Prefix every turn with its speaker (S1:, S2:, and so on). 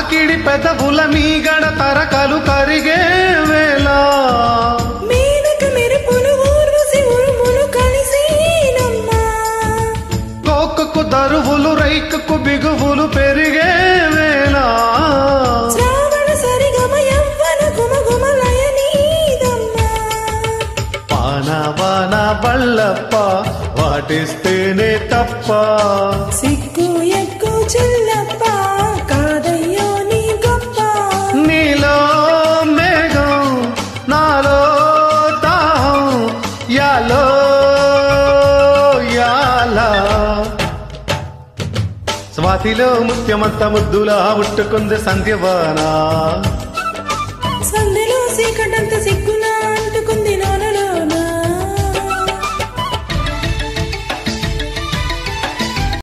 S1: తాకిడి పెదవుల మీగడ తరకలు కరిగే వేళ
S2: మేనక మెరుపులు ఊర్వశి ఉరుములు కలిసేనమ్మా
S1: కోకకు దరువులు రైకకు బిగువులు పెరిగే వేళ
S2: శ్రావణ సరిగమ యవ్వన గుమగుమలయ నీదమ్మా
S1: పాన వాన బళ్ళప్ప వాటిస్తేనే తప్ప
S2: సిగ్గు ఎగ్గు చెల్లప్ప కాదయ్యో నీ గొప్ప
S1: నీలో మేఘం నాలో దాహం యాలో యాలా స్వాతిలో ముత్యమంత ముద్దులా ముట్టుకుంది సంధ్యవానా
S2: సందెలో సీకటంత సిగ్గు